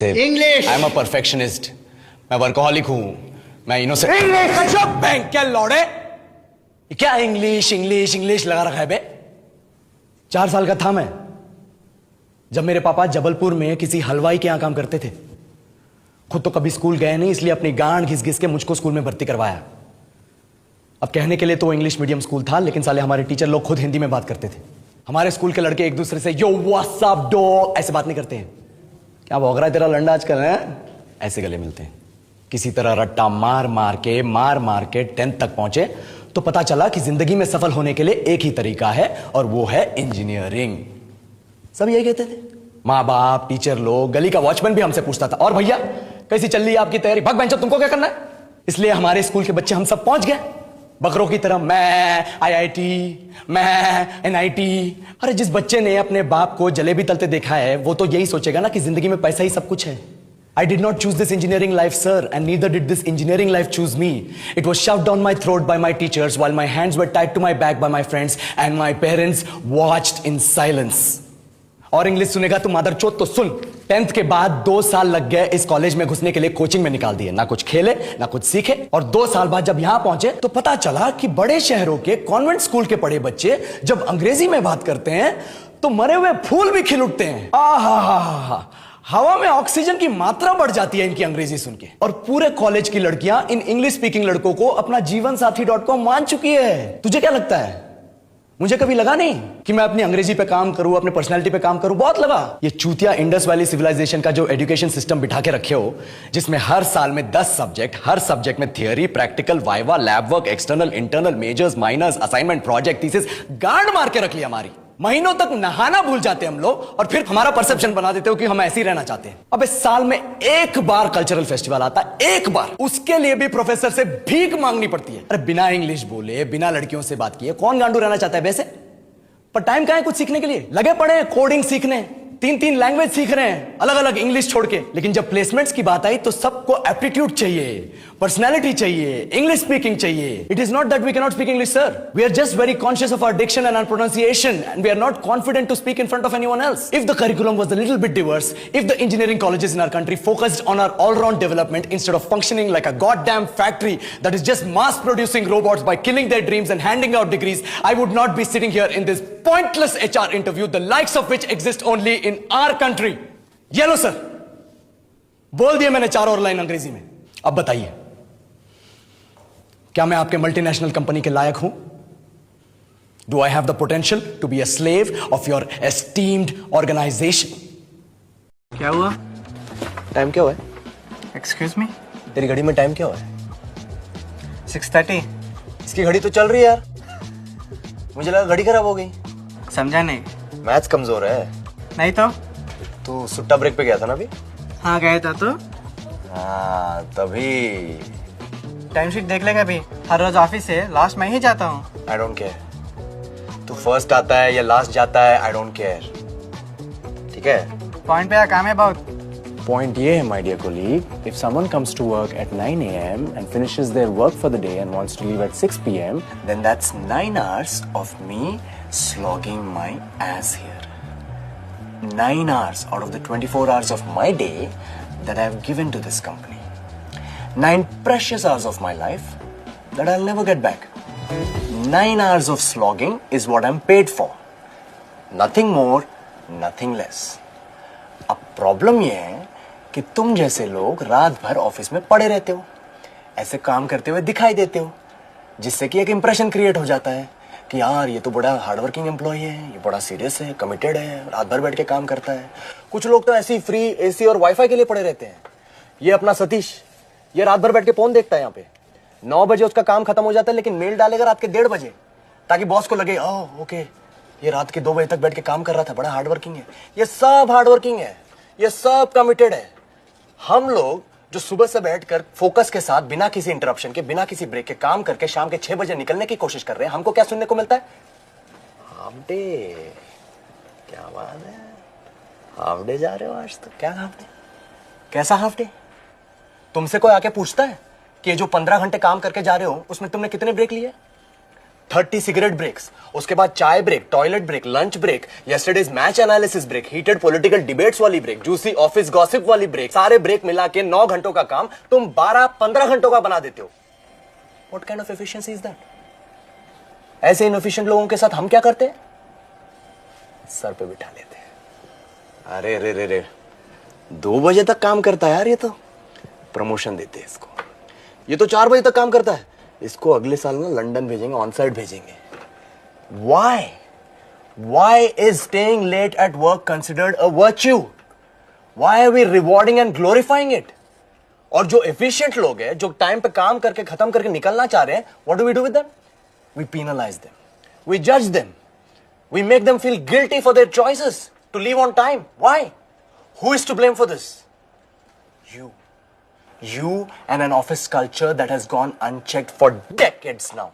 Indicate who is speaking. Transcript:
Speaker 1: English.
Speaker 2: I am a perfectionist, मैं workaholic हूं, मैं इनोसेंट।
Speaker 1: इंग्लिश।
Speaker 2: बैंक क्या लौड़े, क्या इंग्लिश इंग्लिश इंग्लिश लगा रखा है बे। 4 साल का था मैं जब मेरे पापा जबलपुर में किसी हलवाई के यहां काम करते थे। खुद तो कभी स्कूल गए नहीं, इसलिए अपनी गांड घिस घिस के मुझको स्कूल में भर्ती करवाया। अब कहने के लिए तो इंग्लिश मीडियम स्कूल था, लेकिन साले हमारे टीचर लोग खुद हिंदी में बात करते थे। हमारे स्कूल के लड़के एक दूसरे से यो व्हाट्स अप डॉग ऐसे बात नहीं करते हैं। क्या भौंक रहा है तेरा लंडा आजकल है, ऐसे गले मिलते हैं। किसी तरह रट्टा मार मार के 10th तक पहुंचे तो पता चला कि जिंदगी में सफल होने के लिए एक ही तरीका है, और वो है इंजीनियरिंग। सब यही कहते थे, माँ बाप, टीचर लोग, गली का वॉचमैन भी हमसे पूछता था, और भैया कैसी चल रही है आपकी तैयारी, भग बेंचो तुमको क्या करना है। इसलिए हमारे स्कूल के बच्चे हम सब पहुंच गए बकरों की तरह, मैं IIT, मैं NIT। अरे जिस बच्चे ने अपने बाप को जलेबी तलते देखा है वो तो यही सोचेगा ना कि जिंदगी में पैसा ही सब कुछ है। I did not choose this engineering life, sir, and neither did this engineering life choose me. It was shoved down my throat by my teachers while my hands were tied to my back by my friends and my parents watched in silence. और English सुनेगा तू मादरचोद तो सुन, 10th के बाद 2 साल लग गए इस कॉलेज में घुसने के लिए, कोचिंग में निकाल दिए, ना कुछ खेले ना कुछ सीखे। और 2 साल बाद जब यहां पहुंचे तो पता चला कि बड़े शहरों के कॉन्वेंट स्कूल के पढ़े बच्चे जब अंग्रेजी में बात करते हैं तो मरे हुए फूल भी खिल उठते हैं। आहा, हवा में ऑक्सीजन की मात्रा बढ़ जाती है इनकी अंग्रेजी सुन के। और पूरे कॉलेज की लड़कियां इन इंग्लिश स्पीकिंग लड़कों को अपना जीवन साथी .com मान चुकी है। तुझे क्या लगता है, मुझे कभी लगा नहीं कि मैं अपनी अंग्रेजी पे काम करूं, अपने पर्सनालिटी पे काम करूं? बहुत लगा। ये चूतिया इंडस वैली सिविलाइजेशन का जो एजुकेशन सिस्टम बिठा के रखे हो, जिसमें हर साल में 10 सब्जेक्ट, हर सब्जेक्ट में theory, practical, viva, lab work, external, internal, majors, minors, assignment, project, thesis, गांड मार के रख लिया हमारी। महीनों तक नहाना भूल जाते हम लोग, और फिर हमारा परसेप्शन बना देते हो कि हम ऐसे ही रहना चाहते हैं। अब इस साल में एक बार कल्चरल फेस्टिवल आता है, एक बार, उसके लिए भी प्रोफेसर से भीख मांगनी पड़ती है। अरे बिना इंग्लिश बोले, बिना लड़कियों से बात किए कौन गांडू रहना चाहता है वैसे? पर टाइम कहां है कुछ सीखने के लिए? लगे पड़े हैं कोडिंग सीखने, 3 लैंग्वेज सीख रहे हैं, अलग अलग इंग्लिश छोड़ के। लेकिन जब प्लेसमेंट्स की बात आई तो सबको एप्टीट्यूड चाहिए, पर्सनैलिटी चाहिए, इंग्लिश स्पीकिंग चाहिए। It is not that we can not speak English, sir, we are just very conscious of our diction and our pronunciation, and we are not confident to speak in front of anyone else. If the curriculum was a little bit diverse, if the engineering colleges in our country focused on our all-round development instead of functioning like a goddamn factory that is just mass producing robots by killing their dreams and handing out degrees, I would not be sitting here in this pointless HR interview, the likes of which exist only in our country. ये लो sir, बोल दिया मैंने 4 और line अंग्रेजी में। अब बताइए, क्या मैं आपके मल्टीनेशनल कंपनी के लायक हूं? Do I have the potential to be a slave of your esteemed organisation?
Speaker 3: क्या हुआ?
Speaker 1: टाइम क्या हुआ है?
Speaker 3: एक्सक्यूज मी,
Speaker 1: तेरी घड़ी में टाइम क्या हुआ है?
Speaker 3: 6:30।
Speaker 1: इसकी घड़ी तो चल रही है यार, मुझे लगा घड़ी खराब हो गई।
Speaker 3: समझा नहीं?
Speaker 1: मैथ्स कमजोर है।
Speaker 3: नहीं तो?
Speaker 1: तू सुट्टा ब्रेक पे गया था ना अभी?
Speaker 3: हाँ गया था। तो
Speaker 1: हाँ तभी।
Speaker 3: टाइम शीट देख लेगा भी, हर रोज ऑफिस से लास्ट मैं ही जाता हूँ।
Speaker 1: आई डोंट केयर तू फर्स्ट आता है या लास्ट जाता है, आई डोंट केयर, ठीक है?
Speaker 3: पॉइंट पे काम है बहुत।
Speaker 2: Point ये है my dear colleague, if someone comes to work at 9 a.m. and finishes their work for the day and wants to leave at 6 p.m.,
Speaker 1: then that's 9 hours of me slogging my ass here. 9 hours out of the 24 hours of my day that I have given to this company. 9 precious hours of my life that I'll never get back. 9 hours of slogging is what I'm paid for. Nothing more, nothing less. अब problem ये है कि तुम जैसे लोग रात भर office में पड़े रहते हो, ऐसे काम करते हुए दिखाई देते हो, जिससे कि एक इंप्रेशन क्रिएट हो जाता है कि यार ये तो बड़ा हार्डवर्किंग एम्प्लॉय है, ये बड़ा सीरियस है, कमिटेड है, रात भर बैठ के काम करता है। कुछ लोग तो ऐसे ही फ्री एसी और वाईफाई के लिए पड़े रहते हैं। ये अपना सतीश, ये रात भर बैठ के फोन देखता है यहाँ पे। 9 बजे उसका काम खत्म हो जाता है, लेकिन मेल डालेगा रात के 1:30 बजे, ताकि बॉस को लगे ओह ओके ये रात के 2 बजे तक बैठ के काम कर रहा था, बड़ा हार्डवर्किंग है। ये सब हार्डवर्किंग है, ये सब कमिटेड है। हम लोग जो सुबह से बैठकर फोकस के साथ बिना किसी इंटरप्शन के, बिना किसी ब्रेक के काम करके शाम के 6 बजे निकलने की कोशिश कर रहे हैं, हमको क्या सुनने को मिलता है? Half day. क्या बात है, हाफ डे जा रहे हो आज? तो क्या हाफ डे? कैसा हाफ डे? तुमसे कोई आके पूछता है कि ये जो 15 घंटे काम करके जा रहे हो उसमें तुमने कितने ब्रेक लिए? 30 cigarette breaks, उसके बाद चाय break, toilet break, lunch break, yesterday's match analysis break, heated political debates वाली ब्रेक, जूसी ऑफिस गॉसिप वाली ब्रेक, सारे ब्रेक मिला के 9 घंटों का काम तुम 12-15 घंटों का बना देते हो. What kind of efficiency is that? ऐसे इनएफिशिएंट लोगों के साथ हम क्या करते हैं? सर पे बिठा लेते हैं. अरे रे रे रे 2 बजे तक काम करता है यार, ये तो प्रमोशन देते हैं इसको. ये तो 4 बजे तक काम करता है, इसको अगले साल ना लंदन भेजेंगे, ऑन साइड भेजेंगे. Why is staying late at work considered a virtue? Why are we rewarding and glorifying it? और जो efficient लोग हैं, जो टाइम पे काम करके खत्म करके निकलना चाह रहे हैं, what do we do with them? We penalize them. We judge them. We make them feel guilty for their choices to leave on time. Why? Who is to blame for this? You. You and an office culture that has gone unchecked for decades now.